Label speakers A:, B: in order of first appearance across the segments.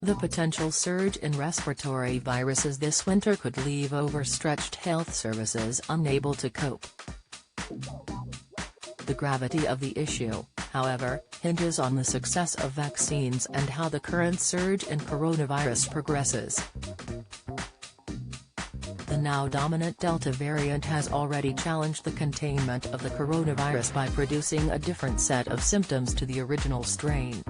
A: The potential surge in respiratory viruses this winter could leave overstretched health services unable to cope. The gravity of the issue, however, hinges on the success of vaccines and how the current surge in coronavirus progresses. The now dominant Delta variant has already challenged the containment of the coronavirus by producing a different set of symptoms to the original strain.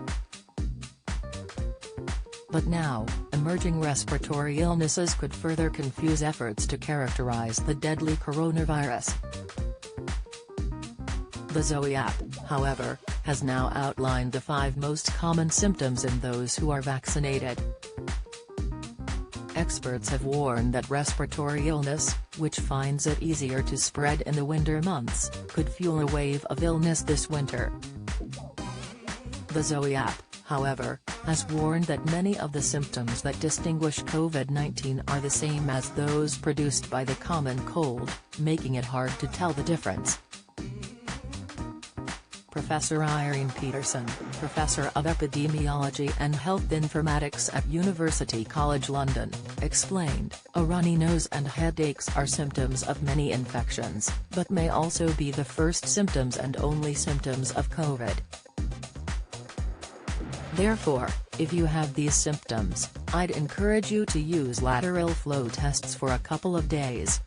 A: But now, emerging respiratory illnesses could further confuse efforts to characterize the deadly coronavirus. The Zoe app, however, has now outlined the 5 most common symptoms in those who are vaccinated. Experts have warned that respiratory illness, which finds it easier to spread in the winter months, could fuel a wave of illness this winter. The Zoe app, however, has warned that many of the symptoms that distinguish COVID-19 are the same as those produced by the common cold, making it hard to tell the difference. Professor Irene Peterson, Professor of Epidemiology and Health Informatics at University College London, explained, "A runny nose and headaches are symptoms of many infections, but may also be the first symptoms and only symptoms of COVID. Therefore, if you have these symptoms, I'd encourage you to use lateral flow tests for a couple of days."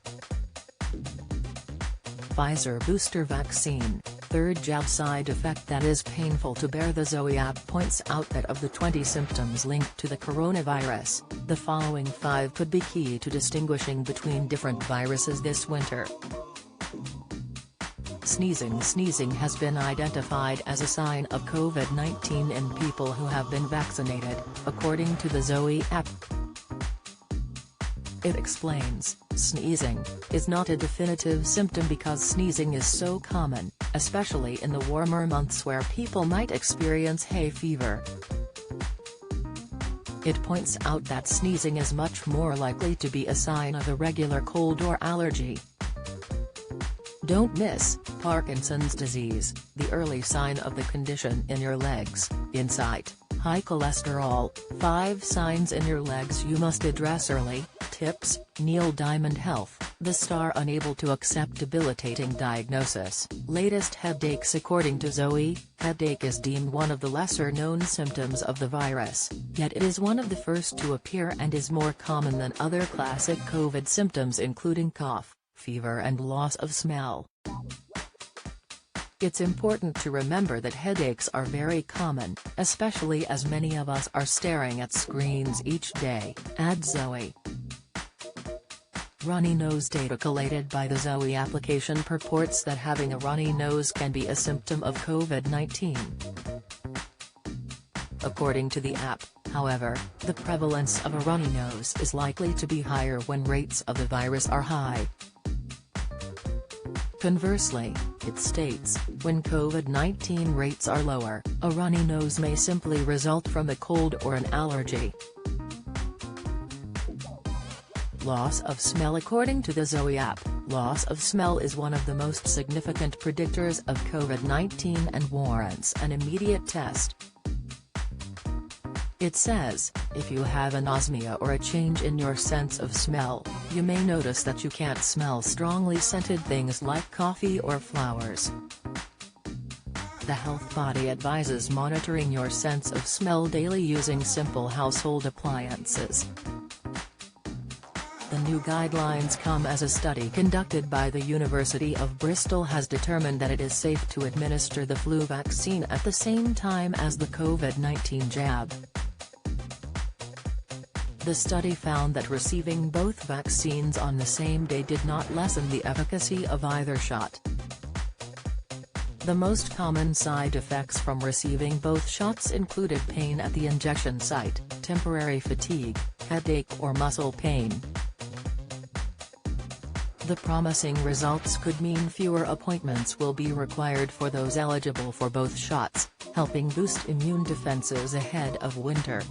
A: Pfizer booster vaccine, third jab side effect that is painful to bear. The Zoe app points out that of the 20 symptoms linked to the coronavirus, the following 5 could be key to distinguishing between different viruses this winter. Sneezing. Sneezing has been identified as a sign of COVID-19 in people who have been vaccinated, according to the Zoe app. It explains, sneezing is not a definitive symptom because sneezing is so common, especially in the warmer months where people might experience hay fever. It points out that sneezing is much more likely to be a sign of a regular cold or allergy. Don't miss Parkinson's disease, the early sign of the condition in your legs. Insight: high cholesterol, 5 signs in your legs you must address early. Tips: Neil Diamond Health, the star unable to accept debilitating diagnosis. Latest headaches. According to Zoe, headache is deemed one of the lesser-known symptoms of the virus, yet it is one of the first to appear and is more common than other classic COVID symptoms including cough, fever and loss of smell. It's important to remember that headaches are very common, especially as many of us are staring at screens each day, adds Zoe. Runny nose. Data collated by the Zoe application purports that having a runny nose can be a symptom of COVID-19. According to the app, however, the prevalence of a runny nose is likely to be higher when rates of the virus are high. Conversely, it states, when COVID-19 rates are lower, a runny nose may simply result from a cold or an allergy. Loss of smell. According to the Zoe app, loss of smell is one of the most significant predictors of COVID-19 and warrants an immediate test. It says, if you have anosmia or a change in your sense of smell, you may notice that you can't smell strongly scented things like coffee or flowers. The health body advises monitoring your sense of smell daily using simple household appliances. The new guidelines come as a study conducted by the University of Bristol has determined that it is safe to administer the flu vaccine at the same time as the COVID-19 jab. The study found that receiving both vaccines on the same day did not lessen the efficacy of either shot. The most common side effects from receiving both shots included pain at the injection site, temporary fatigue, headache or muscle pain. The promising results could mean fewer appointments will be required for those eligible for both shots, helping boost immune defenses ahead of winter.